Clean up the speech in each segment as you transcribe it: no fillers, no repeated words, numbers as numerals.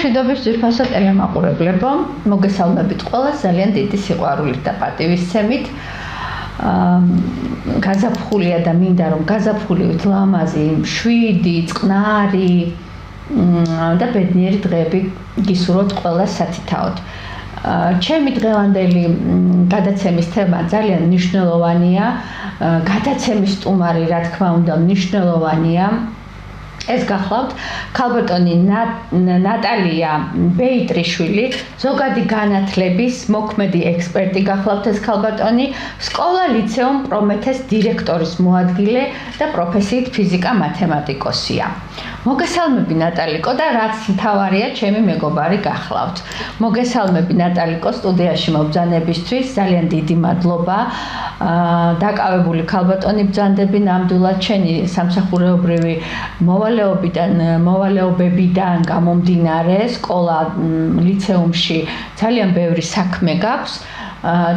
მშვიდობის ძვირფასო ტელემაყურებლებო, მოგესალმებით ყველას ძალიან დიდი სიყვარულით და პატივისცემით. გაზაფხულია და მინდა რომ გაზაფხულივით ლამაზი, მშვიდი, წყნარი და ბედნიერი დღეები გისურვოთ ყველას სათითაოდ. ჩემი დღევანდელი გადაცემის თემა ძალიან მნიშვნელოვანია. გადაცემის სტუმარი, რა თქმა უნდა, მნიშვნელოვანია. ეს გახლავთ ქალბატონი ნატალია ბეიტრიშვილი, ზოგადი განათლების მოქმედი ექსპერტი გახლავთ ეს ქალბატონი, სკოლა ლიცეუმ პრომეთეს დირექტორის მოადგილე და პროფესიით ფიზიკა-მათემატიკოსია. მოგესალმები ნატალიკო და რაც მთავარია, ჩემი მეგობარი გახლავთ. მოგესალმები ნატალიკო სტუდიაში მობრძანებისთვის, ძალიან დიდი მადლობა. დაკავებული ქალბატონი ბრძანდები ნამდვილად შენი სამსახურეობრივი მოვალეობებიდან გამომდინარე სკოლა ლიცეუმში ძალიან ბევრი საქმე გაქვს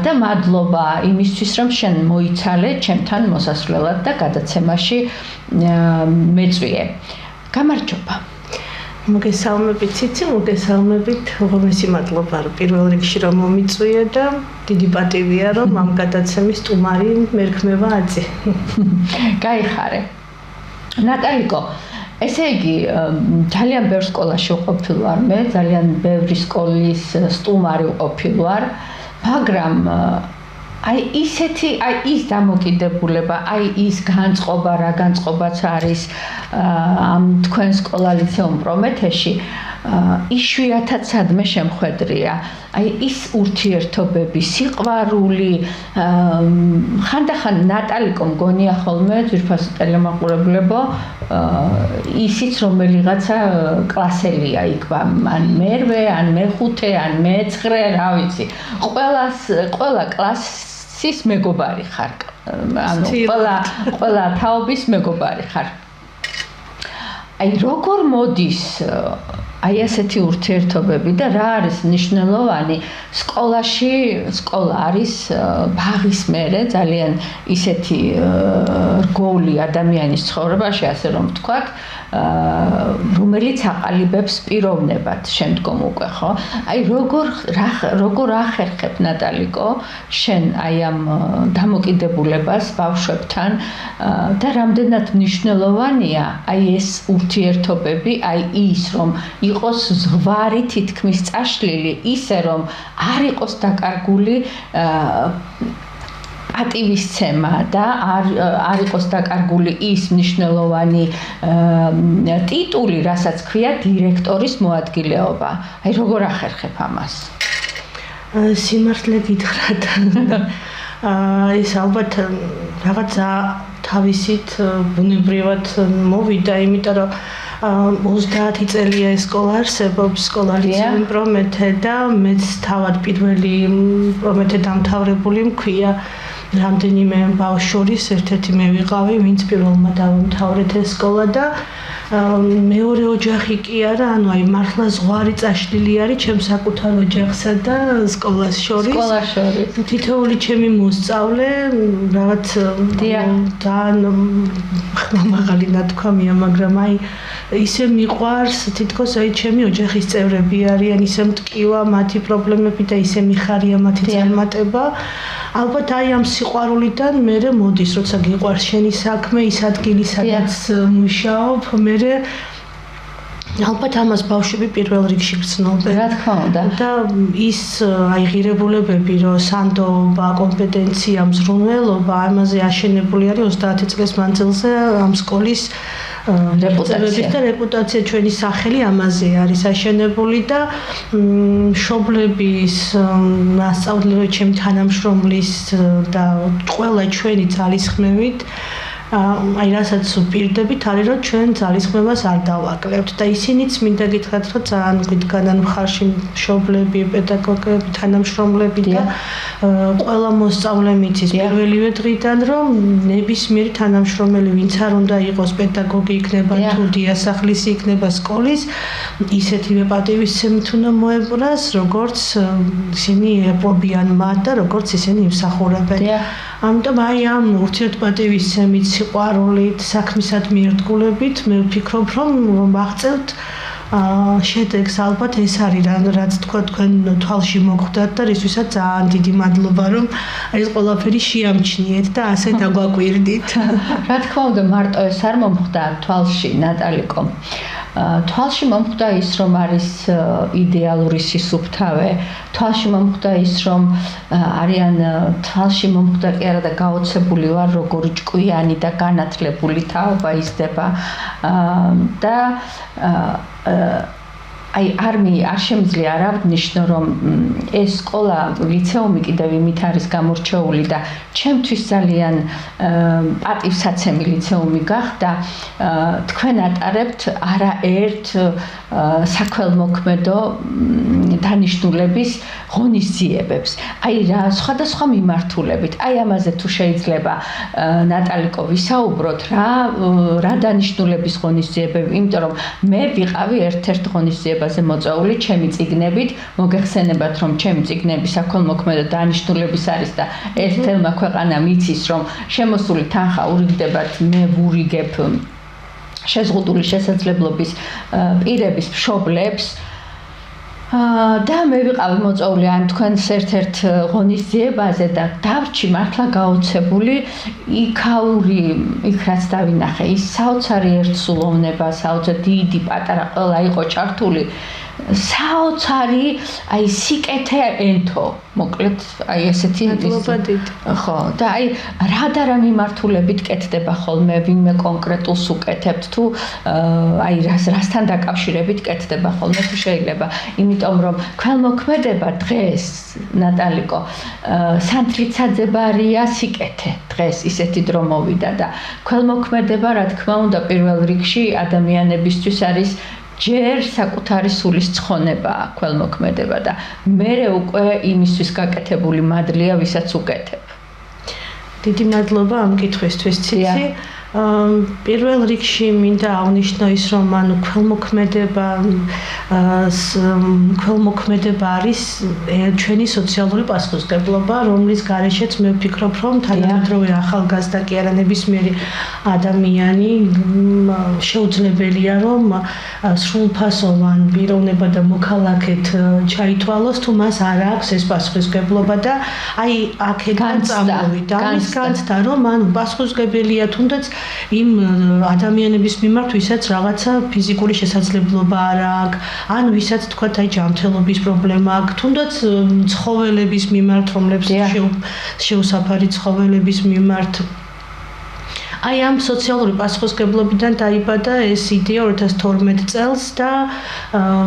და მადლობა იმისთვის რომ შენ მოიცალე ჩემთან მოსასვლელად და გადაცემაში მეწვიე. გამარჯობა. მოგესალმებით ციცი, მოგესალმებით უღრმესი მადლობა რომ პირველ რიგში რომ მომიწვიე და დიდი პატივია რომ ამ გადაცემის სტუმარი მერქმევა აწი. გაიხარე. ნატალიკო, ესე იგი, ძალიან ბევრ სკოლაში ვყოფილ ვარ მე, ძალიან ბევრი სკოლის სტუმარი ვყოფილ ვარ, მაგრამ ის დამოკიდებულება, ის განწყობა, რა განწყობაც არის ამ თქვენ სკოლა ლიცეუმ პრომეთეში, იშვიათად სადმე შემხვედრია. ის ურთიერთობები, სიყვარული, ხანდახან ნატალიკო მგონია ხოლმე ძვირფასო ტელემაყურებლებო, ისიც რომელიღაცა კლასელია იქ, ან მერვე, ან მეხუთე, ან მეცხრე, რა ვიცი. ყველა კლასის მეგობარი ხარ. ანუ ყველა თაობის მეგობარი ხარ. როგორ მოდის ასეთი ურთიერთობები და რა არის მნიშვნელოვანი სკოლაში, სკოლა არის ბაღის მერე ძალიან ისეთი რგოლი ადამიანის ცხოვრებაში, ასე რომ ვთქვათ, რომელიც აყალიბებს პიროვნებად შემდგომ უკვე, ხო? როგორ ახერხებ ნატალიკო შენ ამ დამოკიდებულებას ბავშვებთან და რამდენად მნიშვნელოვანია ეს ურთიერთობები, ის რომ იყოს ზღვარი თითქმის წაშლილი, ისე რომ არ იყოს დაკარგული პატივისცემა და არ იყოს დაკარგული ის მნიშვნელოვანი ტიტული, რასაც ქვია დირექტორის მოადგილეობა. როგორ ახერხებ ამას? სიმართლე გითხრათ. ეს ალბათ რაღაცა თავისით ბუნებრივად მოვიდა, იმიტომ რომ 30 წელია ეს სკოლა არსებობს, სკოლა ლიცეუმ პრომეთე და მეც თავად პირველი პრომეთე დამთავრებული მქვია. რამდენიმე ბავშვს შორის ერთ-ერთი მე ვიყავი, ვინც პირველმა დავამთავრეთ ეს სკოლა და მეორე ოჯახი კი არა, მართლა ზღვარი წაშლილი არის ჩემ საკუთარ ოჯახსა და სკოლას შორის. თითოეული ჩემი მოსწავლე რაღაც მაღალი ნათქვამია, მაგრამ ისე მიყვარს, თითქოს ჩემი ოჯახის წევრები არიან, ისე მტკივა მათი პრობლემები და ისე მიხარია მათი წარმატება. ალბათ ამ სიყვარულიდან მე მოდის, როცა გიყვარს შენი საქმე, ის ადგილი, სადაც მუშაობ, ალბათ ამას ბავშვები პირველ რიგში გრძნობენ. რა თქმა უნდა. და ის ღირებულებები, რომ სანდოობა, კომპეტენცია, მზრუნველობა, ამაზე აშენებული არის 30 წლის მანძილზე ამ სკოლის რეპუტაცია, ჩვენი სახელი ამაზე არის აშენებული და მშობლების, მასწავლებელი, ჩემი თანამშრომლის და ყველა ჩვენი ძალისხმევით რასაც ვპირდებით, არის რომ ჩვენ ძალისხმევას არ დავაკლებთ და ისინიც მინდა გითხრათ, რომ ძალიან გვიდგანან მხარში მშობლები, პედაგოგები, თანამშრომლები და ყველა მოსწავლე მიცის პირველივე დღიდან, რომ ნებისმიერი თანამშრომელი, ვინც არ უნდა იყოს პედაგოგი იქნება თუ დიასახლისი იქნება სკოლის, ისეთივე პატივისცემით უნდა მოეპყრას, როგორც ისინი ეპყრობიან მათ და როგორც ისინი იმსახურებენ. ამიტომ ამ ურთიერთპატივისცემით, სიყვარულით, საქმისადმი ერთგულებით მე ვფიქრობ, რომ ვაღწევთ შედეგს ალბათ ეს არის რაც თქვა თქვენ თვალში მოგხვდათ და რისთვისაც ძალიან დიდი მადლობა რომ ეს ყველაფერი შეამჩნიეთ და ასე დაგვაკვირდით. რა თქმა უნდა მარტო ეს არ მომხვდა თვალში ნატალიკო. თვალში მომხვდა ის რომ არის იდეალური სისუფთავე, თვალში მომხვდა ის რომ არიან თვალში მომხვდა კი არა და გაოცებული ვარ როგორი ჭკვიანი და განათლებული თაობა იზრდება და არ შემიძლია არ აღნიშნო რომ ეს სკოლა ლიცეუმი კიდევ იმით არის გამორჩეული და ჩემთვის ძალიან პატივსაცემი ლიცეუმი გახდა თქვენ ატარებთ არაერთ საქველმოქმედო დანიშნულების ღონისძიებებს. აი რა სხვადასხვა მიმართულებით. აი ამაზე თუ შეიძლება ნატალიკო ვისაუბროთ რა დანიშნულების ღონისძიებები, იმიტომ რომ მე ვიყავი ერთ-ერთ ღონისძიებაზე მოწვეული ჩემი წიგნებით, მოგეხსენებათ რომ ჩემი წიგნები საქველმოქმედო დანიშნულების არის და ერთელმა ქვეყანამ იცის რომ შემოსული თანხა ურიგდებათ, მე ვურიგებ შეზღუდული შესაძლებლობის პირების მშობლებს და მე ვიყავი მოწვეული ან თქვენს ერთ-ერთ ღონისძიებაზე და დავრჩი მართლა გაოცებული იქაური იქ რაც დავინახე ის საოცარი ერთსულოვნება საოცარი დიდი პატარა ყველა იყო ჩართული საოცარი აი სიკეთე ენთო მოკლედ აი ესეთი ხო და აი რა და რა მიმართულებით კეთდება ხოლმე ვინმე კონკრეტულს უკეთებთ თუ აი რასთან დაკავშირებით კეთდება ხოლმე თუ შეიძლება იმიტომ რომ ქველმოქმედება დღეს ნატალიკო სანთლიცაძებარია სიკეთე დღეს ისეთი დრო მოვიდა და ქველმოქმედება რა თქმა უნდა პირველ რიგში ადამიანებისთვის არის ჯერ საკუთარი სულის ცხონება ქველმოქმედება და მერე უკვე იმისთვის გაკეთებული მადლია ვისაც უკეთებ. დიდი მადლობა ამ კითხვისთვის ციცი. პირველ რიგში მინდა აღნიშნო ის რომ ანუ ქველმოქმედება არის ჩვენი სოციალური პასუხისმგებლობა რომლის გარეშეც მე ვფიქრობ რომ თანამედროვე ახალგაზრდა კი არა ნებისმიერი ადამიანი შეუძლებელია რომ სრულფასოვან პიროვნება და მოქალაქედ ჩაითვალოს თუ მას არ აქვს ეს პასუხისმგებლობა და აი აქედან წამოვიდა ამის განცდა რომ ანუ პასუხისმგებელია თუნდაც იმ ადამიანების მიმართ, ვისაც რაღაცა ფიზიკური შესაძლებლობა არ აქვს, ან ვისაც თქვათ აი ჯანმრთელობის პრობლემა აქვს, თუნდაც ცხოველების მიმართ, რომლებიც შეუსაფარი ცხოველების მიმართ აი ამ სოციალური პასუხისმგებლობიდან დაიბადა ეს იდეა 2012 წელს და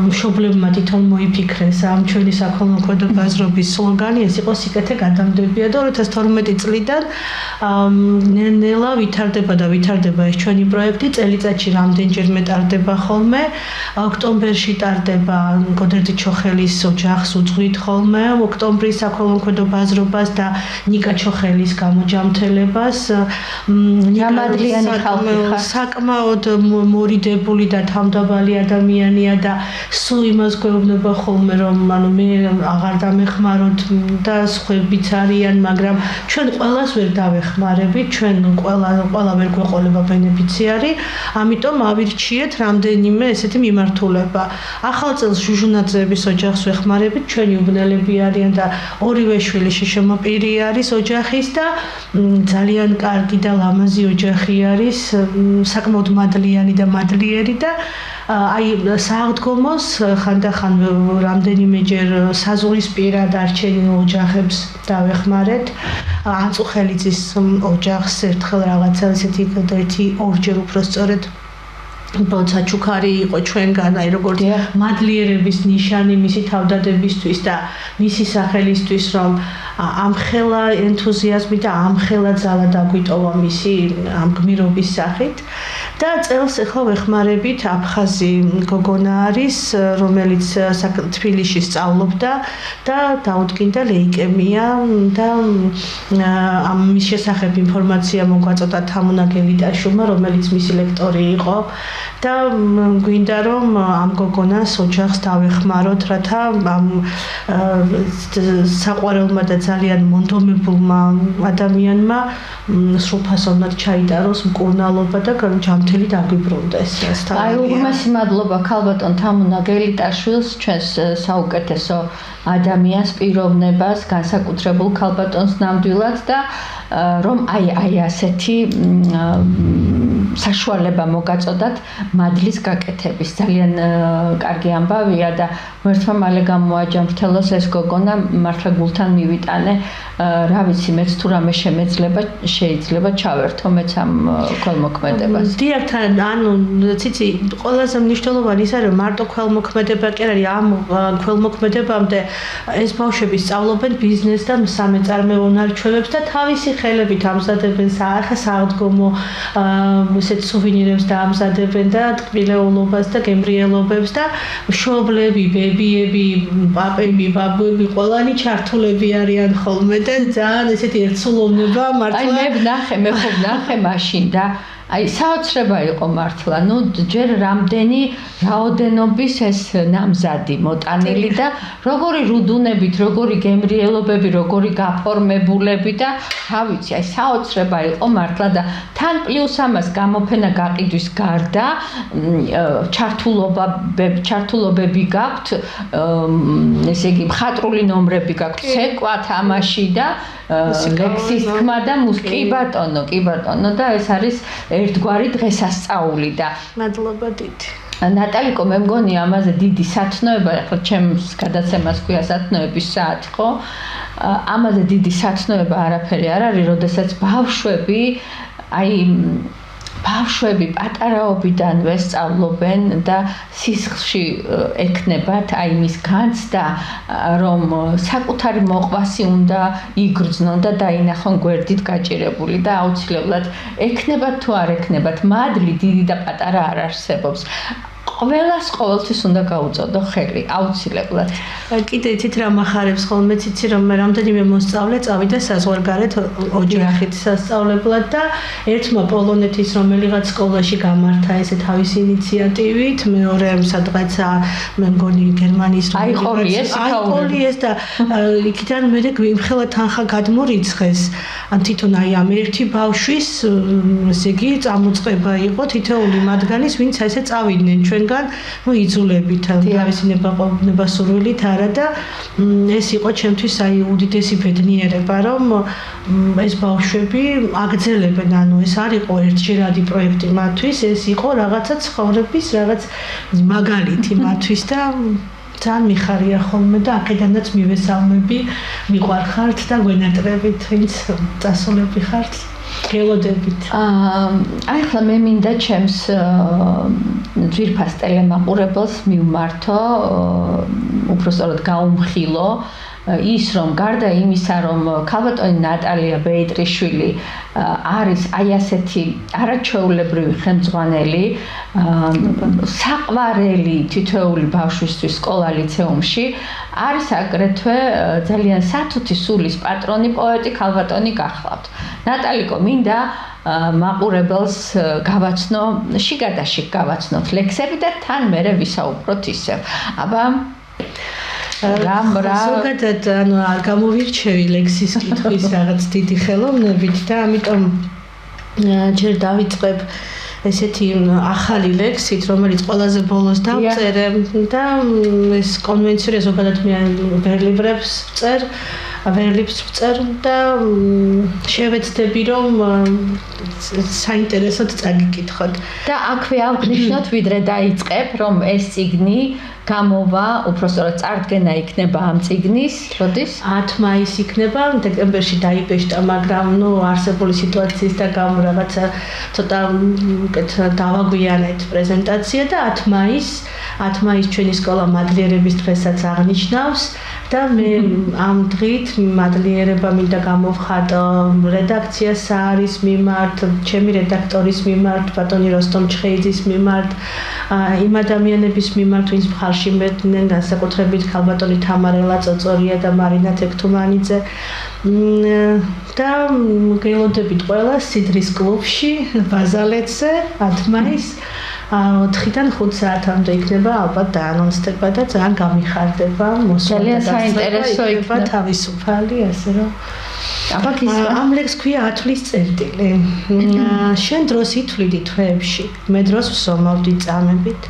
მშობლებმა თვითონ მოიფიქრეს ამ ჩვენი საქველმოქმედო ბაზრობის სლოგანი ეს იყო სიკეთე გადამდებია და 2012 წლიდან ნელა ვითარდება ეს ჩვენი პროექტი წელიწადში რამდენჯერმე ტარდება ხოლმე ოქტომბერში ტარდება გოდერძი ჩოხელის ოჯახს უძღვით ხოლმე ოქტომბრის საქველმოქმედო ბაზრობას და ნიკა ჩოხელის გამოჯამთელებას მადლიანი ხალხი ხარ საკმაოდ მორიდებული და თავდაბალი ადამიანია და სულ იმას გვეუბნება ხოლმე რომ ანუ მე აღარ დამეხმაროთ და სხვებიც არიან მაგრამ ჩვენ ყველას ვერ დავეხმარებით ჩვენ ყველა ვერ გვეყოლება ბენეფიციარი ამიტომ ავირჩიეთ რამდენიმე ესეთი მიმართულება ახალ წელს ჟუჟუნაძეების ოჯახს ვეხმარებით ჩვენი უბნელები არიან და ორივე შვილი შემოპირი არის ოჯახის და ძალიან კარგი და ლამაზი ოჯახი არის საკმაოდ მადლიანი და მადლიერი და აი სააღდგომოს ხანდახან რამდენიმეჯერ საზღვრისპირად არჩენილ ოჯახებს დავეხმარეთ ანწუხელიძის ოჯახს ერთხელ რაღაცა ესეთი ერთი ორჯერ უფრო სწორედ ბოცა ჩუქარი იყო ჩვენგან აი როგორც მადლიერების ნიშანი მისი თავდადებისთვის და მისი სახელისთვის რომ ამხელა ენთუზიაზმი და ამხელა ძალა დაგვიტოვა მისი ამ გმირობის სახით და წელს ახლა ვეხმარებით აფხაზი გოგონა არის რომელიც თბილისში სწავლობდა და დაუდგინდა ლეიკემია და ამ მის შესახებ ინფორმაცია მოგვაწოდა თამუნა გელიტაშვილმა რომელიც მისი ლექტორი იყო და გვინდა რომ ამ გოგონას ოჯახს დავეხმაროთ რათა ამ საყვარელმა და ძალიან მონდომებულმა ადამიანმა სრულფასოვნად ჩაიტაროს მკურნალობა და ჯანმრთელი დაგვიბრუნდეს. აი უღმესი მადლობა ქალბატონ თამუნა გელიტაშვილს, ჩვენს საუკეთესო ადამიანს, პიროვნებას, განსაკუთრებულ ქალბატონს ნამდვილად და რომ აი ასეთი საშუალება მოგაწოდათ მადლის გაკეთების. ძალიან კარგი ამბავია და მერთმა მალე გამოაჯამრთელოს ეს გოგონა, მართლა გულთან მივიტანე, რა ვიცი, მეც თუ რამე შეიძლება ჩავერთო მეც ამ ქველმოქმედებას. დიახ, ანუ ციცი, ყველაზე მნიშვნელოვანი ის არის, მარტო ქველმოქმედება კი არის, ამ ქველმოქმედებამდე ეს ბავშვები სწავლობენ ბიზნეს და სამეწარმეო უნარჩვევებს და თავისი ხელებით ამზადებენ სააღდგომო ესეთ სუვენირებს და ამზადებენ და ტკბილეულობას და გემრიელობებს და მშობლები, ბებიები, პაპები, ბაბუები ყველანი ჩართულები არიან ხოლმე და ძალიან ესეთი ერთსულოვნება მართლა. აი მე ვნახე მაშინ და აი საოცრება იყო მართლა. ნუ ჯერ რამდენი რაოდენობის ეს ნამზადი მოტანილი და როგორი რუდუნებით, როგორი გემრიელობები, როგორი გაფორმებულები და რა ვიცი, აი საოცრება იყო მართლა და თან პლუს ამას გამოფენა გაყიდვის გარდა ჩართულობები გაქვთ, ესე იგი მხატვრული ნომრები გაქვთ, ცეკვა, თამაში და ლექსის თქმა და კი ბატონო და ეს არის ერთგვარი დღესასწაული და მადლობა დიდი. ნატალიკო, მე მგონი ამაზე დიდი სათნოება, ახლა ჩემს გადაცემას ქვია სათნოების საათი, ხო? ამაზე დიდი სათნოება არაფერი არ არის, როდესაც ბავშვები პატარაობიდანვე სწავლობენ და სისხლში ექნებათ აი მის განცდა, რომ საკუთარი მოყვასი უნდა იგრძნონ და დაინახონ გვერდით გაჭირებული და აუცილებლად ექნებათ თუ არ ექნებათ, მადლი დიდი და პატარა არ არსებობს. ყველას ყოველთვის უნდა გაუწოდო ხელი, აუცილებლად. კიდე იცით რა מחარებს ხოლმე, იცი რომ მე რამდენიმე მოსწავლე წავიდა საზღვარგარეთ ოჯახით სასწავლებლად და ერთმა პოლონეთის რომელიღაც სკოლაში გამართა ესე თავისი ინიციატივით, მეორე სადღაცა მე მგონი გერმანიის აიყოლიეს და იქიდან მე გვიმხელა თანხა გადმორიცხეს. ან თვითონ აი ამ ერთი ბავშვის ესე იგი წამოწყება იყო თითოეული მათგანის, ვინც ესე წავიდნენ ჩვენგან, ნუ იძულებით, თავისინება სურვილით არა და ეს იყო ჩემთვის აი უდიდესი ბედნიერება, რომ ეს ბავშვები აგრძელებენ, ანუ ეს არ იყო ერთჯერადი პროექტი მათთვის, ეს იყო რაღაცა ცხოვრების, რაღაც მაგალითი მათთვის და ძალიან მიხარია ხოლმე და აქედანაც მივესალმები, მიყვარხართ და გვენატრებით, ვინც წასულები ხართ. გელოდებით. აი ახლა მე მინდა ჩემს ძვირფას ტელემაყურებელს მივმართო, უბრალოდ გაუმხილო ის რომ გარდა იმისა რომ ქალბატონი ნატალია ბეიტრიშვილი არის აი ასეთი არაჩვეულებრივი ხელმძღვანელი, საყვარელი თითოეული ბავშვისთვის სკოლა ლიცეუმში, არის აგრეთვე ძალიან სათუთი სულის პატრონი პოეტი ქალბატონი გახლავთ. ნატალიკო, მინდა მაყურებელს გავაცნო, შიგადაშიგ გავაცნოთ ლექსები და თან მერე ვისაუბროთ ისევ. აბა ზოგადად ანუ არ გამოვირჩევი ლექსის კითხვის რაღაც დიდი ხელოვნებით და ამიტომ ჯერ დავიწყებ ესეთი ახალი ლექსით, რომელიც ყველაზე ბოლოს დავწერე და ეს კონვენციური ზოგადად მე ვერლიბრებს ვწერ და შევეცდები რომ საინტერესოდ წაგიკითხოთ. და აქვე ავგნიშნოთ ვიდრე დაიწყებ, რომ ეს წიგნი გამოვა, უბრალოდ წარდგენა იქნება ამ წიგნის, როდის? 10 მაისს იქნება, დეკემბერში დაიბეჭდა, მაგრამ ნუ არსებული სიტუაციის და გამო რაღაცა ცოტა უკეთ დავაგვიანეთ პრეზენტაცია და 10 მაისს ჩვენი სკოლა მადლიერების დღესაც აღნიშნავს და მე ამ დღით მადლიერება მინდა გამოვხატო რედაქცია საარის მიმართ, ჩემი რედაქტორის მიმართ, ბატონი როსტომ ჩხეიძის მიმართ, იმ ადამიანების მიმართ, ვინც მხარში მედგნენ, განსაკუთრებით ქალბატონი თამარელა წოწორია და მარინა თექთუმანიძე და გელოდებით ყველა სიდრის კლუბში ბაზალეთზე 10 მაისს 4-დან 5 საათამდე იქნება ალბათ დაანონსდება და ძალიან გამიხარდება მოსვლა და საინტერესო იქნება თავისუფალი ასე რომ ამ ლექს ქვია ათვლის წერტილი. შენ დროს ითვლიდი თვეებში, მე დროს ვსომავდი წამებით.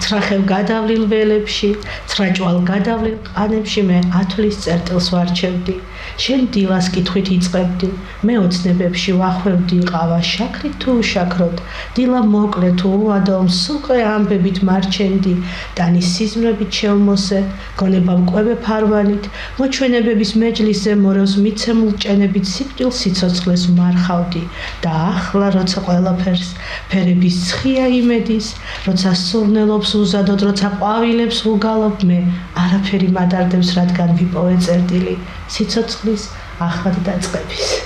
ცხრახევ გადავლილ ველებში, ცხრაჭვალ გადავლილ ყანებში მე ათვლის წერტილს ვარჩევდი. შენ დილას კითხვით იწყებდი, მე ოცნებებში ვახვევდი ყავა შაქრით თუ უშაქროთ, დილა მოკლე თუ უადო მსუყე ამბებით მარჩენდი, ტანის სიზმრებით შევმოსე, გონება მკვებე ფარვანით, მოჩვენებების მეჯლისზე მორევს მიცემულ ჭენებით სიკვდილ სიცოცხლეს ვმარხავდი და ახლა როცა ყველაფერს ფერების ცხია იმედის, როცა სურნელობს უზადოდ, როცა ყვავილებს ვუგალობ მე, არაფერი მადარდებს, რადგან ვიპოვე წერტილი სიცოცხლის ახლად დაწყების.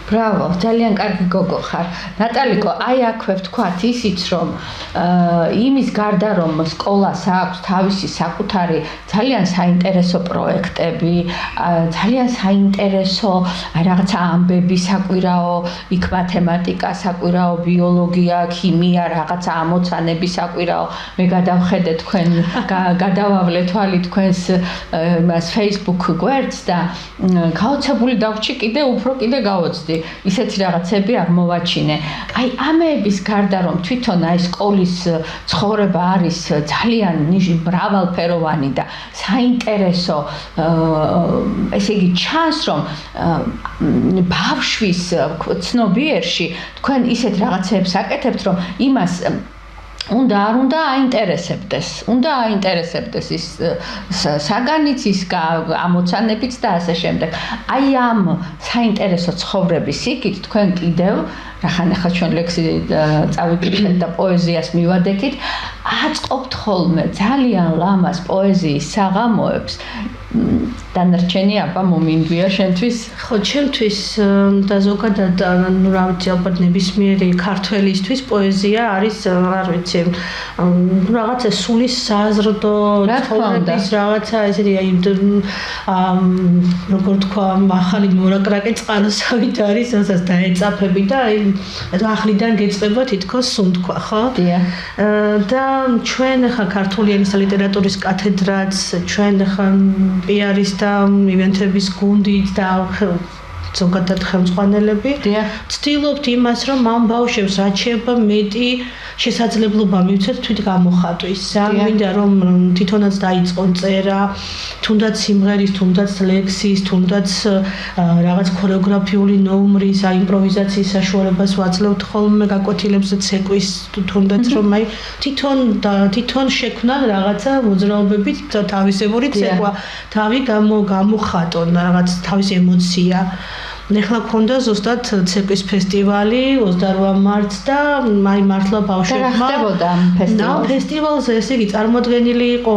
ბრავო, ძალიან კარგი გოგო ხარ. ნატალიკო, აი აქვე ვთქვათ ისიც, რომ იმის გარდა რომ სკოლას აქვს თავისი საკუთარი ძალიან საინტერესო პროექტები, ძალიან საინტერესო რაღაცა ამბები საკვირაო, იქ მათემატიკა საკვირაო, ბიოლოგია, ქიმია, რაღაცა ამოცანები საკვირაო. მე გადავხედე თქვენ გადავავლე თვალი თქვენს იმას Facebook გვერდს და გაოცებული დავრჩი კიდე უფრო კიდე გავოცდი. ისეთი რაღაცები აღმოვაჩინე. აი ამეების გარდა რომ თვითონ აი სკოლის ცხოვრება არის ძალიან მრავალფეროვანი და საინტერესო, ესე იგი ჩანს რომ ბავშვის ცნობიერში თქვენ ისეთ რაღაცებს აკეთებთ რომ იმას უნდა არ უნდა აინტერესებდეს ის საგანიც ის ამოცანებიც და ასე შემდეგ. აი ამ საინტერესო ცხოვრების იქით თქვენ კიდევ ახლა ჩვენ ლექსი წავიკითხეთ და პოეზიას მივადექით, აწყობთ ხოლმე ძალიან ლამაზ პოეზიის საღამოებს. დანარჩენი აბა მომინდვია შენთვის? ხო, ჩემთვის და ზოგადად რა ვიცი, ალბათ ნებისმიერი ქართველისთვის პოეზია არის, არ ვიცი, რაღაცა სულის საზრდო, ცხოვრების რაღაცა ესეთი აი როგორ თქვა, ახალი მორაკრაკე წყაროსავით არის, რასაც დაეწაფები და აი ახლიდან გეწყება თითქოს სუნთქვა, ხო? დიახ. და ჩვენ ხა ქართული ენის და ლიტერატურის კათედრაც, ჩვენ ხა პიარის და ივენთების გუნდით და ზოგადად ხელმძღვანელები ვცდილობთ იმას, რომ ამ ბავშვებს რაც შეიძლება მეტი შესაძლებლობა მივცეთ თვით გამოხატვის. მინდა რომ თვითონაც დაიწყონ წერა, თუნდაც სიმღერის, თუნდაც ლექსის, თუნდაც რაღაც ქორეოგრაფიული ნომრის, იმპროვიზაციის საშუალებას ვაძლევთ ხოლმე გაკვეთილებზე ცეკვის, თუნდაც რომ აი თვითონ შექმნან რაღაცა მოძრაობებით თავისებური ცეკვა, თავი გამოხატონ რაღაც თავისი ემოცია. ეხლა გქონდა ზუსტად ცეკვის ფესტივალი 28 მარტს და აი მართლა ბავშვებმა ფესტივალზე ესე იგი წარმოდგენილი იყო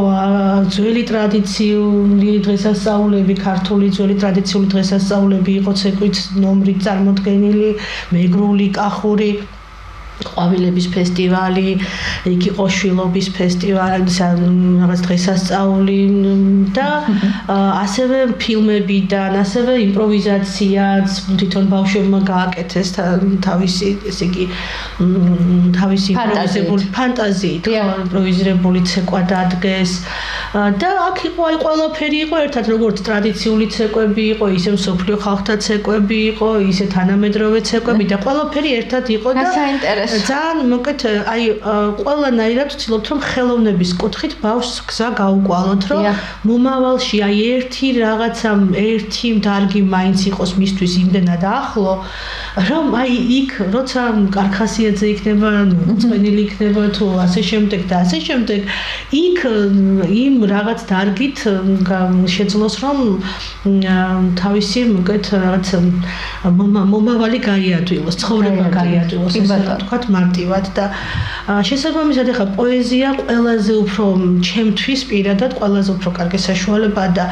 ძველი ტრადიციული დღესასწაულები, ქართული ძველი ტრადიციული დღესასწაულები იყო ცეკვით ნომრით წარმოდგენილი, მეგრული, კახური ყვავილების ფესტივალი, იქ იყო შვილობის ფესტივალი, რაღაც დღესასწაული და ასევე ფილმებიდან, ასევე იმპროვიზაციაც თვითონ ბავშვებმა გააკეთეს თავისი, ესე იგი, თავისი ფანტაზიით, იმპროვიზირებული ცეკვა დადგეს და აქ იყო აი ყველაფერი იყო ერთად, როგორც ტრადიციული ცეკვები იყო, ისე მსოფლიო ხალხთა ცეკვები იყო, ისე თანამედროვე ცეკვები და ყველაფერი ერთად იყო და ძალიან მოკეთ აი ყველანაირად ვცდილობთ რომ ხელოვნების კუთხით ბავშვს გზა გაუყვალოთ რომ მომავალში აი ერთი რაღაცა ერთი დარგი მაინც იყოს მისთვის იმდენად ახლო რომ აი იქ როცა კარხასიაძე იქნება წვენილი იქნება თუ ასე შემდეგ და ასე შემდეგ იქ იმ რაღაც დარგით შეძლოს რომ თავისი მოკეთ რაღაც მომავალი გაიადვილოს ცხოვრება გაიადვილოს ესე ვთქვათ მარტივად და შესაბამისად ახლა პოეზია ყველაზე უფრო ჩემთვის პირადად ყველაზე უფრო კარგი საშუალებაა და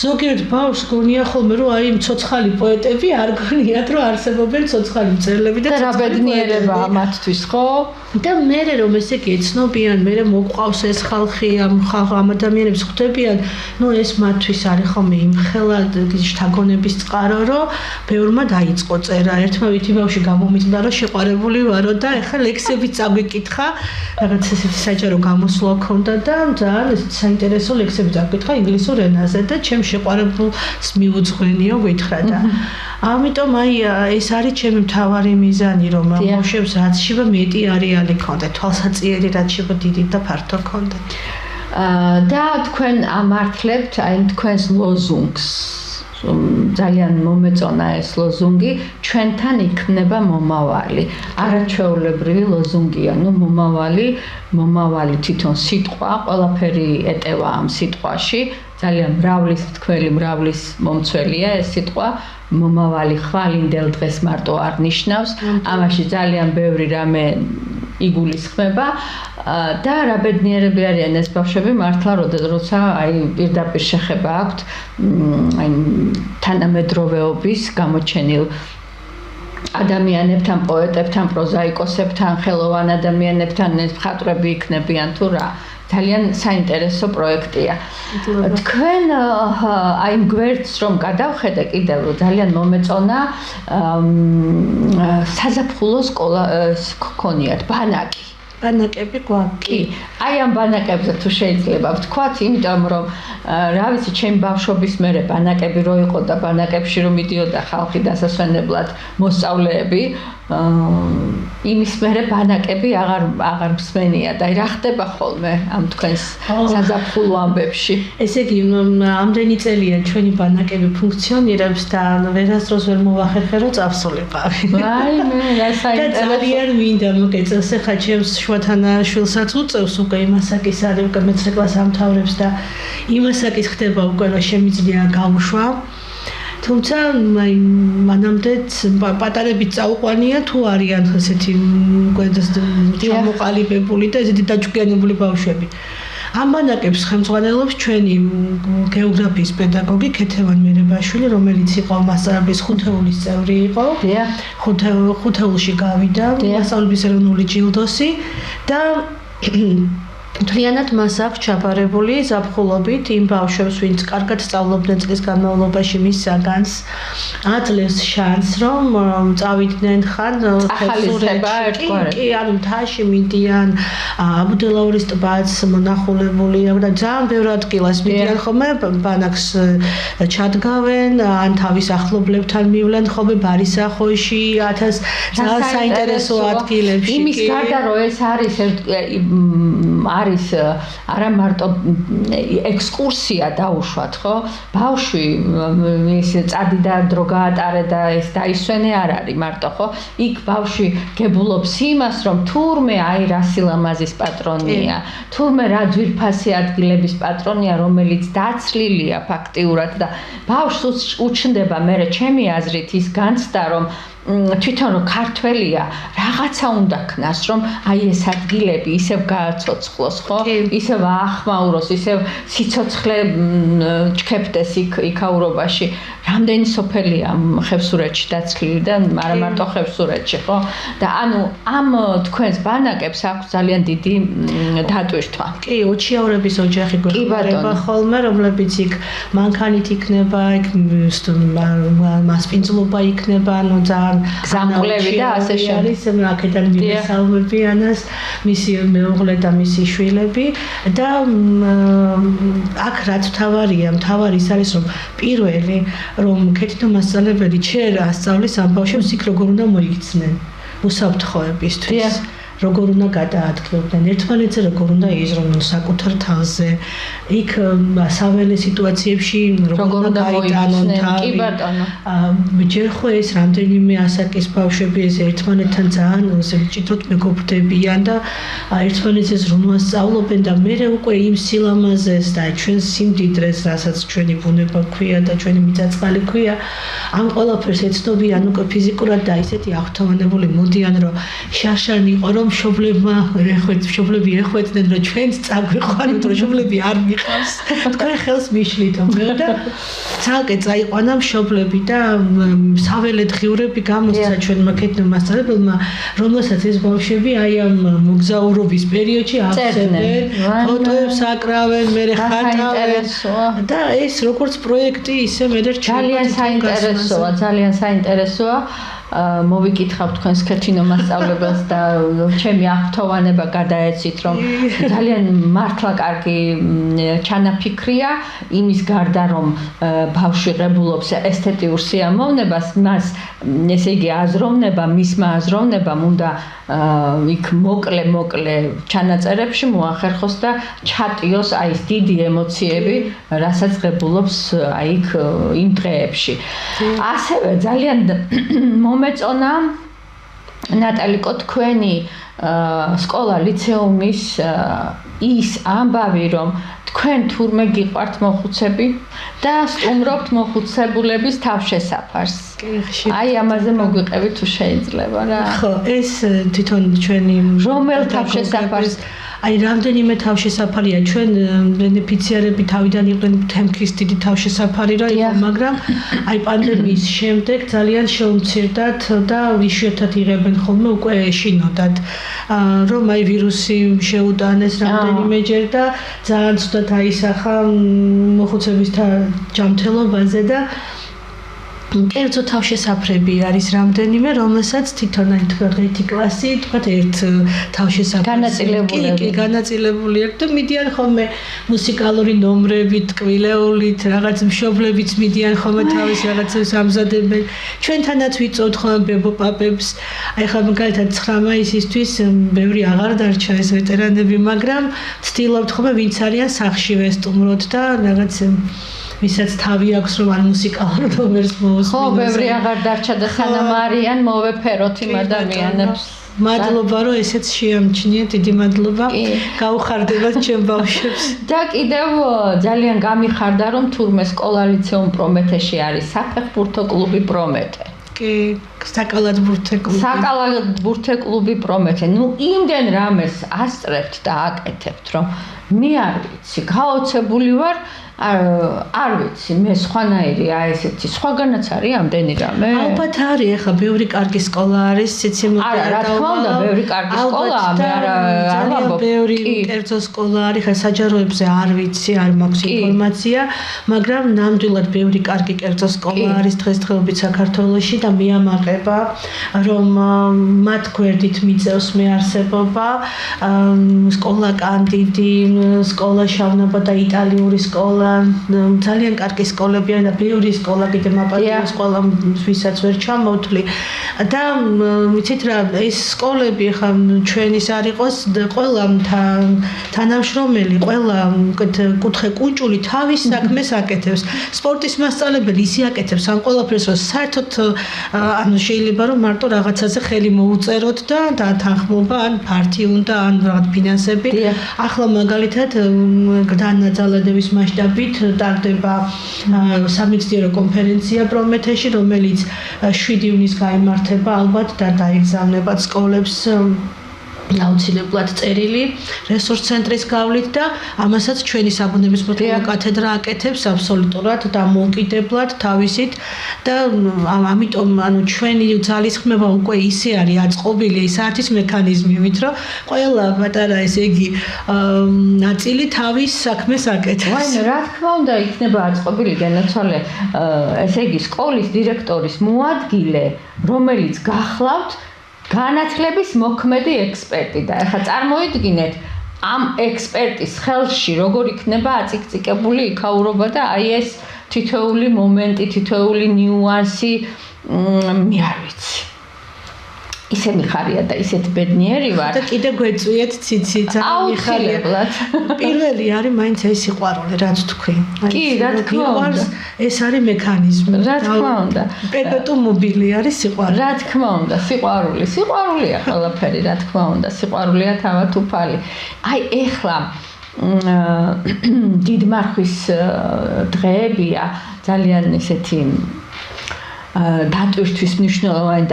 ზოგიერთ ბავშვს გონია ხოლმე რომ აი მცოცხალი პოეტები არ გონიათ რომ არსებობენ მცოცხალი მწერლები და რა ბედნიერებაა მათთვის ხო? და მე რომ ესე კი ეცნობიან, მე მოყვავს ეს ხალხი ამ ადამიანებს ხვდებიან, ნუ ეს მათთვის არის ხოლმე იმხელა შთაგონების წყარო, რომ ბევრმა დაიწყო წერა, ერთმა ვითი ბავშვი გამომიწდა რომ შეყვარებული ვარო და და ეხლა ლექსები წაგვიკითხა, რაღაც ესეთი საჯარო გამოსვლა ქონდა და ძალიან საინტერესო ლექსები წაგვიკითხა ინგლისურ ენაზე და ჩემ შეყვარებულს მიუძღვენიო გითხრა და ამიტომ ეს არის ჩემი მთავარი მიზანი, რომ ბავშვებს რაც შეიძლება მეტი არეალი ქონდეთ, თვალსაჩინო რაც შეიძლება დიდი და ფართო ქონდეთ. და თქვენ ამართლებთ აი თქვენს ლოზუნგს. ძალიან მომეწონა ეს ლოზუნგი, ჩვენთან იქნება მომავალი. არაჩვეულებრივი ლოზუნგია, მომავალი თვითონ სიტყვა, ყველაფერი ეტევა ამ სიტყვაში. ძალიან მრავლის მომცველია ეს სიტყვა. მომავალი ხვალინდელ დღეს მარტო არ ნიშნავს. ამაში ძალიან ბევრი რამე იგულისხმება და რა ბედნიერები არიან ეს ბავშვები მართლა როცა აი პირდაპირ შეხება აქვთ აი თანამედროვეობის გამოჩენილ ადამიანებთან, პოეტებთან, პროზაიკოსებთან, ხელოვან ადამიანებთან მხატვრები იქნებიან თუ რა. ძალიან საინტერესო პროექტია. თქვენ აი გვერდს რომ გადავხედე კიდევ ძალიან მომეწონა საზაფხულო სკოლა გქონიათ ბანაკი. ბანაკები გვაქვს. კი, აი ამ ბანაკებზე თუ შეიძლება ვთქვათ, იმიტომ რომ რა ვიცი, ჩემი ბავშვობის მერე ბანაკები რო იყო და ბანაკებში რომ მიდიოდა ხალხი დასასვენებლად მოსწავლეები, იმის მერე ბანაკები აღარ მსმენია და რა ხდება ხოლმე ამ თქვენს საზაფხულო ამბებში? ესე იგი, ამდენი წელია ჩვენი ბანაკები ფუნქციონირებს და ვერასდროს ვერ მოვახერხე რომ წავსულიყავი. აი მე რა საინტერესო. და ძალიან მინდა მოგეწევს ახლა ჩემს შუათანაშვილსაც უწევს უკვე იმასაკის არის უკვე მეცხრე კლასს ამთავრებს და იმასაკის ხდება უკვე რომ შემიძლია გავუშვა. თუმცა აი მანამდეც პატარებით წაუყვანია თუ არიან ესეთი უკვე ჩამოყალიბებული და ესეთი დაჭკვიანებული ბავშვები. ამ ბანაკებს ხელმძღვანელობს ჩვენი გეოგრაფიის პედაგოგი ქეთევან მერებაშვილი, რომელიც იყო მასწავლებლის ხუთეულის წევრი იყო. ხუთეულში გავიდა, მასწავლების ეროვნული ჯილდოსი და მთლიანად მას აქვს ჩაბარებული ზაფხულობით იმ ბავშვებს, ვინც კარგად სწავლობდნენ წლის განმავლობაში მის საგანს, აძლევს შანსს, რომ წავიდნენ ხან ხალისურეთში, კი, ანუ მთაში მიდიან, აბუდელაურის ტბაც მონახულებული და ძალიან ბევრ ადგილას მიდიან ხოლმე, ბანაკს ჩადგავენ, ან თავის ახლობლებთან მივლენ ხოლმე ბარისახოში, 1000 ძალიან საინტერესო ადგილებში. იმის გარდა რომ ეს არის არა მარტო ექსკურსია დაუშვათ, ხო? ბავშვი ის წადი და დრო გაატარე და ეს დაისვენე არ არის მარტო, ხო? იქ ბავშვი გებულობს იმას, რომ თურმე აი რა სილამაზის პატრონია, თურმე რა ძვირფასი ადგილების პატრონია, რომელიც დაცლილია ფაქტიურად და ბავშვს უჩნდება მე ჩემი აზრით ის განცდა, რომ თვითონ რომ ქართველია რაღაცა უნდა ქნას, რომ აი ეს ადგილები ისევ გააცოცხლოს, ხო? ისევ აახმაუროს, ისევ სიცოცხლე ჩქეფდეს იქაურობაში. რამდენი სოფელია ხევსურეთში დაცლილი და არა მარტო ხევსურეთში, ხო? და ანუ ამ თქვენს ბანაკებს აქვს ძალიან დიდი დატვირთვა. კი, ოჩიაურების ოჯახი გვეხმარება ხოლმე, რომლებიც იქ მანქანით იქნება, იქ მასპინძლობა იქნება, ანუ ძალიან გზამკვლევი და ასე შემდეგ. აქედან მივესალმებიანას მისი მეუღლე და მისი შვილები და აქ რაც მთავარი ის არის, რომ პირველი რომ ქეთითო მასწავლებელი ჩერ ასწავლის ამ ბავშვებს იქ როგორ უნდა მოიქცნენ უსაფრთხოებისთვის. როგორ უნდა გადაადგილდნენ ერთმანეთზე, როგორ უნდა იზრუნონ საკუთარ თავზე. იქ საველე სიტუაციებში როგორ უნდა გაიტანონ თავი. კი ბატონო. ჯერ ხო ეს რამდენიმე ასაკის ბავშვები ეს ერთმანეთთან ძალიან მჭიდროდ მეგობრდებიან და ერთმანეთზე ზრუნვას სწავლობენ და მერე უკვე იმ სილამაზეს და ჩვენ სიმდიდრეს, რასაც ჩვენი ბუნება ქვია და ჩვენი მიწა-წყალი ქვია, ამ ყველაფერს ეცნობიან უკვე ფიზიკურად და ისეთი აღთავანებული მოდიან, რომ შაშანი იყო, რომ მშობლები ეხვეწდნენ, რომ ჩვენც წაგვიყვანოთ, რომ მშობლები არ მიყავს. თქვენ ხელს მიშლით და ცალკე წაიყვანა მშობლები და საველე დღიურები გამოსცა ჩვენმა ქეთითო მასწავლებელმა, რომელსაც ეს ბავშვები აი ამ მოგზაურობის პერიოდში აღწევდნენ, ფოტოებს აკრავენ, მერე ხატავენ და ეს როგორც პროექტი, ისე მერე ძალიან საინტერესოა. მოვიკითხავ თქვენს ქეთინო მასწავლებელს და ჩემი აღფრთოვანება გადაეცით, რომ ძალიან მართლა კარგი ჩანაფიქრია იმის გარდა, რომ ბავშვი ღებულობს ესთეტიურ სიამოვნებას, მას ესე იგი აზროვნება, მისმა აზროვნებამ უნდა იქ მოკლე ჩანაწერებში მოახერხოს და ჩატიოს აი ეს დიდი ემოციები, რასაც ღებულობს აი იქ იმ დღეებში. ასევე ძალიან მომეწონა ნატალიკო თქვენი სკოლა ლიცეუმის ის ამბავი, რომ თქვენ თურმე გიყვართ მოხუცები და სტუმრობთ მოხუცებულების თავშესაფარს. აი ამაზე მოგვიყევი თუ შეიძლება რა. ხო, ეს თვითონ ჩვენი რომელ თავშესაფარს აი რამდენიმე თავშესაფარია ჩვენ ბენეფიციარები თავიდან იყვნენ თემქის დიდი თავშესაფარი რა იყო, მაგრამ აი პანდემიის შემდეგ ძალიან შეუმცირდათ და იშვიათად იღებენ ხოლმე უკვე ეშინოდათ რომ აი ვირუსი შეუტანეს რამდენიმეჯერ და ძალიან ცუდად აისახა მოხუცების ჯანმრთელობაზე და კერძო თავშესაფრები არის რამდენიმე, რომელსაც თვითონ აი თქვა ერთი კლასი, თქვა ერთ თავშესაფრები განაწილებული აქვს და მიდიან ხოლმე მუსიკალური ნომრებით, ტკბილეულით, რაღაც მშობლებიც მიდიან ხოლმე თავის რაღაცებს ამზადებენ. ჩვენთანაც ვიწევთ ხოლმე ბებო-პაპებს. აი ხა მაგალითად 9 მაისისთვის ბევრი აღარ დარჩა ეს ვეტერანები, მაგრამ ვცდილობთ ხოლმე ვინც არიან სახლში ვესტუმროთ და რაღაც ვისაც თავი აქვს რომ ან მუსიკალურ ნომერს მოусმინოს. ხო, ბევრი აღარ დარჩა და სანამ არიან მოვეფეროთ იმ ადამიანებს. მადლობა რომ ესეც შეამჩნიეთ, დიდი მადლობა. გაუხარდებათ ჩემ ბავშვებს. და კიდევ ძალიან გამიხარდა რომ თურმე სკოლა ლიცეუმ პრომეთეში არის საფეხბურთო კლუბი პრომეთე. კი, საკალათბურთე კლუბი პრომეთე. ნუ იმდენ რამეს ასწრებთ და აკეთებთ რომ მე არ ვიცი, გაოცებული ვარ. არ ვიცი, მე სხვანაირი აი ესეთი სხვაგანაც არის ამდენი რამე. ალბათ არის, ეხლა ბევრი კარგი სკოლა არის, სიციმოდე არა, რა თქმა უნდა, ბევრი კარგი სკოლაა, მე არ ვამბობ. ბევრი კერძო სკოლა არის, ხა საჯაროებზე არ ვიცი, არ მაქვს ინფორმაცია, მაგრამ ნამდვილად ბევრი კარგი კერძო სკოლა არის დღესდღეობით საქართველოში და მიამაყება, რომ მათ გვერდით მიწევს მეარსებობა, სკოლა კანდიდი, სკოლა შავნაბა და იტალიური სკოლა ძალიან კარგი სკოლებია და ბევრი სკოლა კიდე მაპატიო სკოლა ვისაც ვერ ჩამოვთვლი და ვიცით რა ეს სკოლები ხა ჩვენის არ იყოს ყველა თანამშრომელი ყველა კუთხე კუნჭული თავის საქმეს აკეთებს სპორტის მასწავლებელი ისე აკეთებს ამ ყველაფერს რომ საერთოდ ანუ შეიძლება რომ მარტო რაღაცაზე ხელი მოუწეროთ და დათანხმობა ან ფართი უნდა ან რაღაც ფინანსები ახლა მაგალითად განაწილების მასშტაბი ტარდება სამეცნიერო კონფერენცია პრომეთეში, რომელიც 7 ივნისს გაიმართება ალბათ და დაეგზავნებათ სკოლებს აუცილებლად წერილი რესურს ცენტრის გავლით და ამასაც ჩვენი საბუნებისმეტყველო კათედრა აკეთებს აბსოლუტურად დამოუკიდებლად თავისით და ამიტომ ანუ ჩვენი ძალისხმევა უკვე ისე არის აწყობილი საათის მექანიზმივით რომ ყველა პატარა ესე იგი ნაწილი თავის საქმეს აკეთებს. ვაი, რა თქმა უნდა იქნება აწყობილი განაცვალე ესე იგი სკოლის დირექტორის მოადგილე, რომელიც გახლავთ განათლების მოქმედი ექსპერტი და ახლა წარმოიდგინეთ ამ ექსპერტის ხელში როგორ იქნება აწიკწიკებული იქაურობა და აი ეს თითოეული მომენტი, თითოეული ნიუანსი მე არ ვიცი. ისე მიხარია და ისეთ ბედნიერი ვარ და კიდე გვეწვიეთ ციცი ძალიან მიხარია. პირველი არის მაინც ეს სიყვარული რაც თქვი. კი, რა თქმა უნდა. ეს არის მექანიზმი. რა თქმა უნდა. პერპეტუუმ მობილი არის სიყვარული. რა თქმა უნდა, სიყვარულია ყველაფერი, რა თქმა უნდა, სიყვარულია თავად უფალი. აი ეხლა დიდმარხვის დღეებია ძალიან ესეთი დატვირთვის მნიშვნელოვანი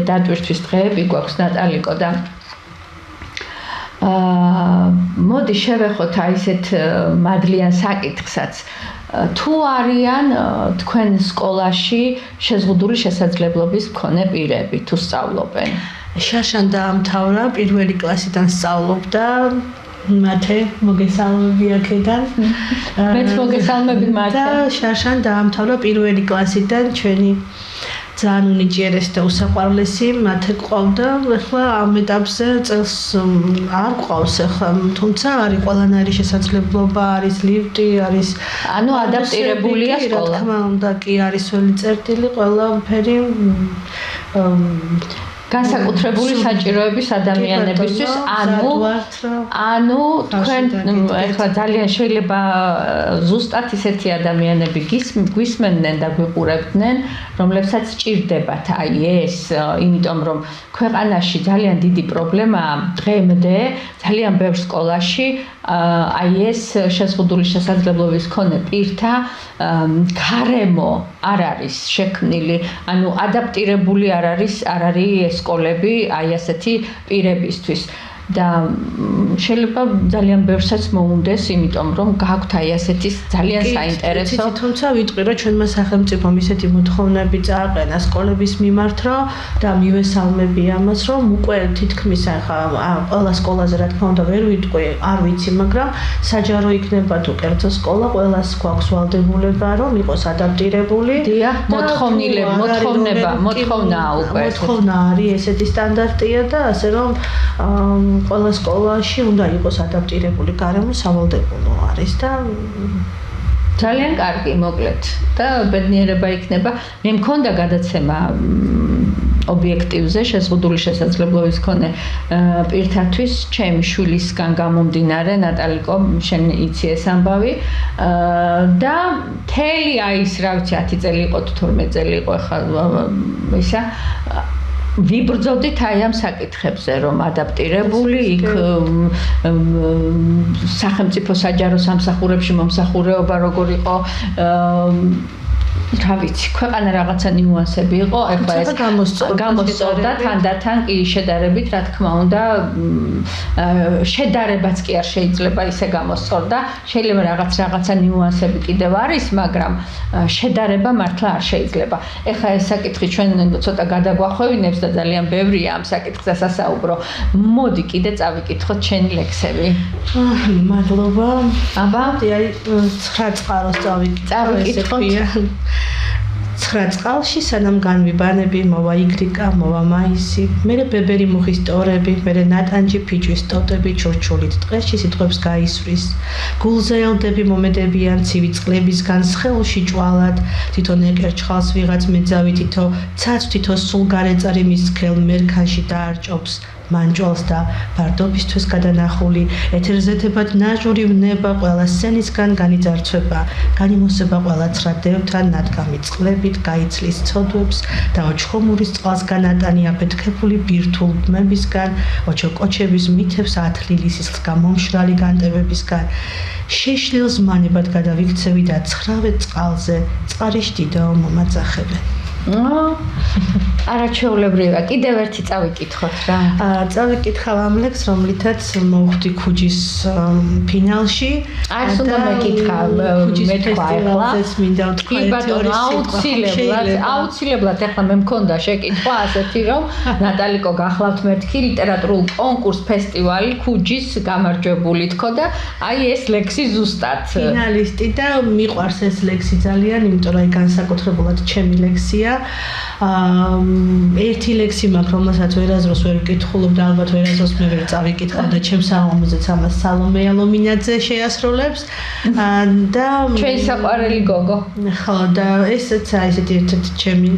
დატვირთვის დღეები გვაქვს ნატალიკო და მოდი შევეხოთ აი ესეთ მადლიან საკითხსაც თუ არიან თქვენ სკოლაში შეზღუდული შესაძლებლობის მქონე პირები თუ სწავლობენ შაშან დაამთავრა პირველი კლასიდან სწავლობდა მათე მოგესალმები აქედან. მეც მოგესალმები მათე. და შაშან დაამთავრა პირველი კლასიდან ჩვენი ძალიან უნიჭიერესი და უსაყვარლესი მათე ყავდა. ახლა ამ ეტაპზე წელს არ ყავს ახლა, თუმცა არის ყველანაირი შესაძლებლობა, არის ლიფტი, არის ანუ ადაპტირებულია სკოლა. რა თქმა უნდა, კი არის ველი წერტილი, ყველაფერი განსაკუთრებული საჭიროების ადამიანებისთვის, ანუ თქვენ ახლა ძალიან შეიძლება ზუსტად ისეთი ადამიანები გვისმენდნენ და გვიყურებდნენ, რომლებსაც სჭირდებათ აი ეს, იმიტომ რომ ქვეყანაში ძალიან დიდი პრობლემაა დღემდე ძალიან ბევრ სკოლაში აი ეს შეზღუდული შესაძლებლობის მქონე პირთა გარემო არ არის შექმნილი, ანუ ადაპტირებული არ არის სკოლები აი ასეთი პირებისთვის და შეიძლება ძალიან ბევრსაც მოუნდეს, იმიტომ რომ გაქვთ აი ასეთი ძალიან საინტერესო. თუმცა ვიტყვი რომ ჩვენმა სახელმწიფომ ისეთი მოთხოვნები წააყენა სკოლების მიმართ, რომ და მივესალმები ამას, რომ უკვე თითქმის ახლა ყველა სკოლაზე რა თქმა უნდა ვერ ვიტყვი, არ ვიცი, მაგრამ საჯარო იქნება თუ კერძო სკოლა, ყველას გვაქვს ვალდებულება, რომ იყოს ადაპტირებული. დიახ, მოთხოვნა უკვე. მოთხოვნა არის ესეთი სტანდარტია და ასე რომ ყველა სკოლაში უნდა იყოს ადაპტირებული გარემო სავალდებულო არის და ძალიან კარგი მოკლედ და ბედნიერება იქნება. მე მქონდა გადაცემა ობიექტივზე შეზღუდული შესაძლებლობის მქონე პირთათვის ჩემი შვილისგან გამომდინარე ნატალიკო შენ იცი ეს ამბავი და მთელი აი ის რა ვიცი 10 წელი იყო 12 წელი იყო ახლა ისა ვიბრძოდით აი ამ საკითხებზე, რომ ადაპტირებული იქ სახელმწიფო საჯარო სამსახურებში მომსახურეობა როგორ იყო რა ვიცი, ქვეყანა რაღაცა ნიუანსები იყო, ეხლა ეს გამოსწორდა თანდათან კი შედარებით, რა თქმა უნდა, შედარებაც კი არ შეიძლება ისე გამოსწორდა, შეიძლება რაღაცა ნიუანსები კიდევ არის, მაგრამ შედარება მართლა არ შეიძლება. ეხლა ეს საკითხი ჩვენ ცოტა გადაგვახვევინებს და ძალიან ბევრია ამ საკითხზე სასაუბრო. მოდი კიდე წავიკითხოთ ჩვენი ლექსები. მადლობა. აბა, აი 9 წყაროს წავიკითხოთ. 9 წყალში სანამ განვიბანები მოვა იგრიკა, მოვა მაისი, მერე ბებერი მუხის ტორები, მერე ნატანჯი ფიჭვის ტოტები ჩურჩულით ტყეში სიტყვებს გაისვრის. გულზე ელდები მომედებიან ცივი წყლებისგან სხეულში ჭვალად, თვითონ ეკერჩხალს ვიღაც მეძავი თითო, ცაც თითო სულ გარეწარი მის სქელ მერქანში დაარჭობს. მანჯვალს და ბარდობისთვის გადანახული ეთერზეთებად ნაჟური ვნება ყველა სცენისგან განიძარცვება, განიმოსება ყველა ცრა დევთან ნადგამი წყლებით, გაიცლის ცოდვებს და ოჩხომურის წყალს განატანი აფეთქებული ბირთულ ბმებისგან, ოჩოკოჩების მითებს ათლილი სისხლს გამომშრალი განტებებისგან. შეშლილს მანებად გადავიქცევი და 9 წყალზე წყარიშ დიდაო მომაწახებენ. არაჩვეულებრივია. კიდევ ერთი წავიკითხოთ რა. წავიკითხავ ამ ლექსს, რომლითაც მოვხვდი ქუჯის ფინალში. არც უნდა მეკითხა, მე თქვა ახლა. მინდა ვთქვა თეორიის აუცილებლად ახლა მე მქონდა შეკითხვა ასეთი, რომ ნატალიკო გახლავთ მეთქი ლიტერატურულ კონკურს ფესტივალი ქუჯის გამარჯვებული თქო და აი ეს ლექსი ზუსტად ფინალისტი და მიყვარს ეს ლექსი ძალიან, იმიტომ რომ განსაკუთრებულად ჩემი ლექსია. ერთი ლექსი მაქვს, რომელსაც ვერაზროს ვერ ვკითხულობ და ალბათ ვერაზროს მე ვერ წავიკითხავ და ჩემს საღამოზეც ამას სალომე ალომინაძე შეასრულებს და ჩვენი საყვარელი გოგო. ხო და ესეც ესეთი ერთ-ერთი ჩემი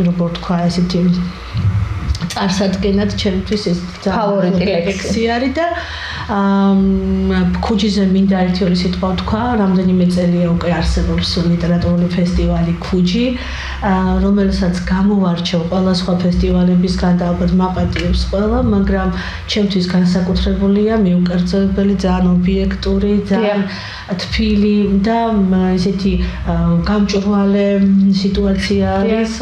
როგორ თქვა ესეთი წარსადგენად ჩემთვის ეს ფავორიტი ლექსი არის და ქუჯიზე მინდა ერთი ორი სიტყვა ვთქვა, რამდენიმე წელია უკვე არსებობს ლიტერატურული ფესტივალი ქუჯი, რომელსაც გამოვარჩევ ყველა სხვა ფესტივალებისგან და ალბათ მაპატიებს ყველა, მაგრამ ჩემთვის განსაკუთრებულია, მიუკერძოებელი, ძალიან ობიექტური, ძალიან თბილი და ესეთი გამჭვირვალე სიტუაცია არის,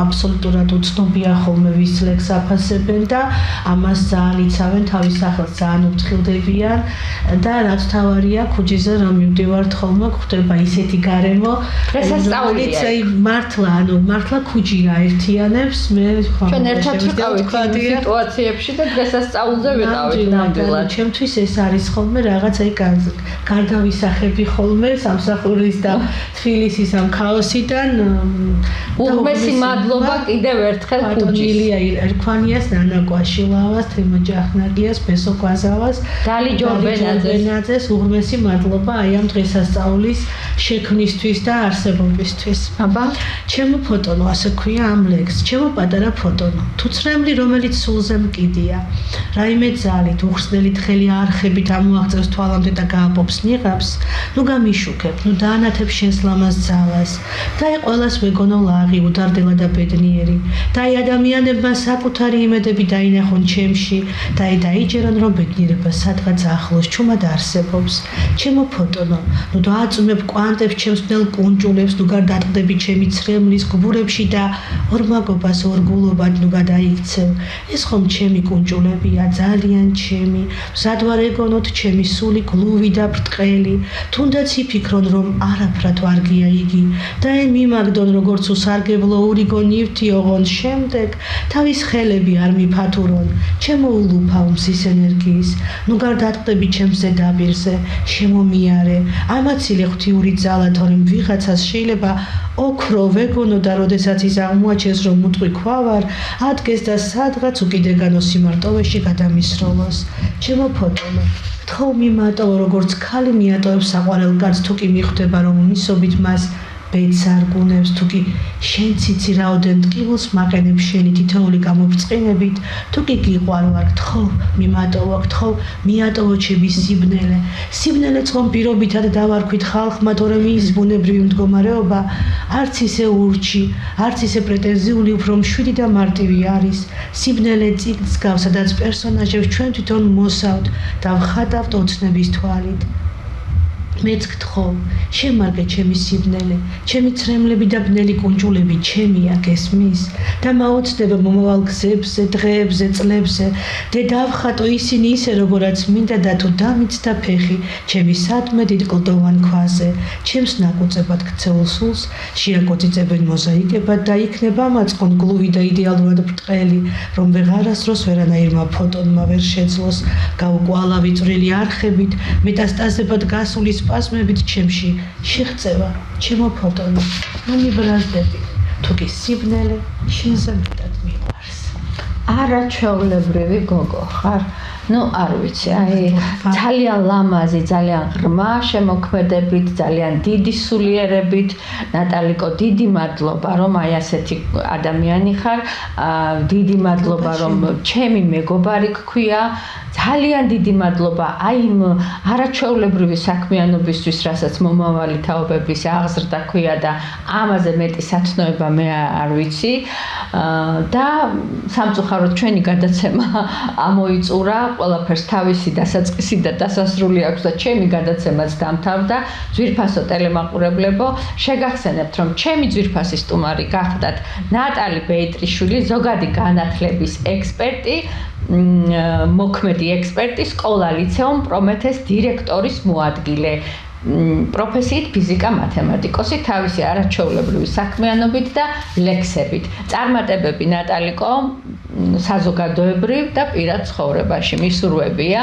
აბსოლუტურად უცნობია ხოლმე ვის ლექსს აფასებენ და ამას ძალიან იცავენ თავის სახელს, ძალიან უფრთხილდებიან და რაც თავარია ქუჯიზე რომ მივდივართ ხოლმე, გვხვდება ისეთი გარემო, დღესასწაულია. მართლა ქუჯი რა ერთიანებს მე ხო ჩვენ ერთად ვიყავით სიტუაციებში და დღესასწაულზე ვიყავით ნამდვილად. ჩემთვის ეს არის ხოლმე რაღაც აი გარდავისახები ხოლმე სამსახურის და თბილისის ამ ქაოსიდან უღმესი მადლობა კიდევ ერთხელ ქუჯის ილია ერქვანიას ნანა კვაშილავას თემო ჯახნაგიას ბესო კვაზავას დალი ჯორბენაძეს უღმესი მადლობა აი ამ დღესასწაულის შექმნისთვის და არსებობისთვის. აბა ჩემო ფოტონო ასე ქვია ამ ლექს ჩემო პატარა ფოტონო თუ ცრემლი რომელიც სულზე მკიდია რაიმე ძალით უხსნელი თხელი არხებით ამოაღწევს თვალამდე და გააპობს ნიღაბს ნუ გამიშუქებ ნუ დაანათებ შენს ლამაზ ძალას და აი ყველას ვეგონო ლაღი უდარდელა და ბედნიერი და აი ადამიანებმა საკუთარი იმედები დაინახონ ჩემში და აი დაიჯერონ რომ ბედნიერება სადღაც ახლოს ჩუმად არსებობს ჩემო ფოტონო ნუ დააწუნებ კვანტებს ჩემს ნელ კუნჭულებს ნუ გარდატყდები ჩემი ცრემლის გბურებში და ორმაგობას ორგულობად ნუ გადაიქცევ ეს ხომ ჩემი კუნჭულებია ძალიან ჩემი მზად ვარ ეგონოთ ჩემი სული გლუვი და ბრტყელი თუნდაც იფიქრონ რომ არაფრად ვარგია იგი და აი მიმაგდონ როგორც უსარგებლო ურიგო ნივთი ოღონ შემდეგ თავის ხელები არ მიფათურონ ჩემო ულუფა უმსის ენერგიის ნუ გარდატყდები ჩემს ზედაპირზე შემომიარე ამაცილე ღვთიური ძალა თორემ ვიღაცას შეიძლება ოქრო ვეგონო და როდესაც ის აღმოაჩენს რომ მუტყვი ქვა ვარ ადგეს და სადღაც უკიდეგანო სიმარტოვეში გადამისროლოს ჩემო ფოტონო თხოვ მიმატოვო როგორც ქალი მიატოვებს საყვარელ კაცს თუ კი მიხვდება რომ მისობით მას ბედს არგუნებს თუ კი შენ ციცი რაოდენ ტკივილს მაყენებ შენი თითოეული გამოფწყინებით თუ კი გიყვარვარ გთხოვ მიმატოვო გთხოვ მიატოვო ჩემი სიბნელე ხომ პირობითად დავარქვით ხალხმა თორემ ის ბუნებრივი მდგომარეობა არც ისე ურჩი არც ისე პრეტენზიული უფრო მშვიდი და მარტივი არის სიბნელე წიგნს გავს სადაც პერსონაჟებს ჩვენ თვითონ მოსავთ და ვხატავთ ოცნების თვალით მეც გთხოვ შემარგე ჩემი სიბნელე ჩემი ცრემლები და ბნელი კუნჭულები ჩემია გესმის და მაოცნება მომავალ გზებზე დღეებზე წლებზე და დავხატო ისინი ისე როგორაც მინდა და თუ დამიცდა ფეხი ჩემი სადმე დიდ კლდოვან ქვაზე ჩემს ნაკუწებად ქცეულ სულს შეაკოწიწებენ მოზაიკებად და იქნება მაწყონ გლუვი და იდეალურად ბრტყელი რომ ვეღარასდროს ვერანაირმა ფოტონმა ვერ შეძლოს გაუკვალავი წვრილი არხებით მეტასტაზებად გასული სპაზმებით ჩემში შეღწევა ჩემო ფოტონო ნუ მიბრაზდები თუ კი სიბნელე შენზე მეტად მიყვარს არაჩვეულებრივი გოგო ხარ ну არ ვიცი აი ძალიან ლამაზი ძალიან ღრმა შემოქმედებით ძალიან დიდი სულიერებით ნატალიკო დიდი მადლობა რომ აი ასეთი ადამიანი ხარ დიდი მადლობა რომ ჩემი მეგობარი გქვია ძალიან დიდი მადლობა აი იმ არაჩვეულებრივი საქმიანობისთვის რასაც მომავალი თაობების აღზრდა ქვია და ამაზე მეტი სათნოება მე არ ვიცი და სამწუხაროდ ჩვენი გადაცემა ამოიწურა ყველაფერს თავისი დასაწყისი და დასასრული აქვს და ჩემი გადაცემაც დამთავრდა ძვირფასო ტელემაყურებლებო შეგახსენებთ რომ ჩემი ძვირფასი სტუმარი გახდათ ნატალი ბეიტრიშვილი ზოგადი განათლების ექსპერტი მოქმედი ექსპერტი სკოლა ლიცეუმ პრომეთეს დირექტორის მოადგილე პროფესიით ფიზიკა მათემატიკოსი თავისი არაჩვეულებრივი საქმიანობით და ლექსებით წარმატებები ნატალიკო საზოგადოებრივ და პირად ცხოვრებაში მისურვებია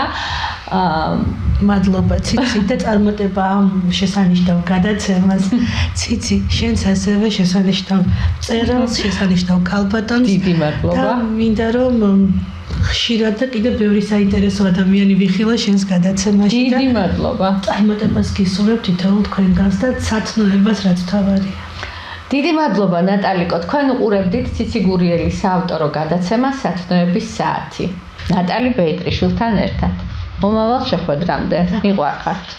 მადლობა ციცი და წარმატება ამ შესანიშნავ გადაცემას ციცი შენს ასევე შესანიშნავ წერილს შესანიშნავ კალბატონს დიდი მადლობა და მინდა რომ ხშირად და კიდევ ბევრი საინტერესო ადამიანი ვიხილა შენს გადაცემაში და დიდი მადლობა წარმატებას გისურვებ თითოეულ თქვენგანს და სათნოებას რაც თავარია დიდი მადლობა ნატალიკო თქვენ უყურებდით ციცი გურიელის საავტორო გადაცემას სათნოების საათი ნატალი ბეიტრიშვილთან ერთად მომავალ შეხვედრამდე მიყვარხართ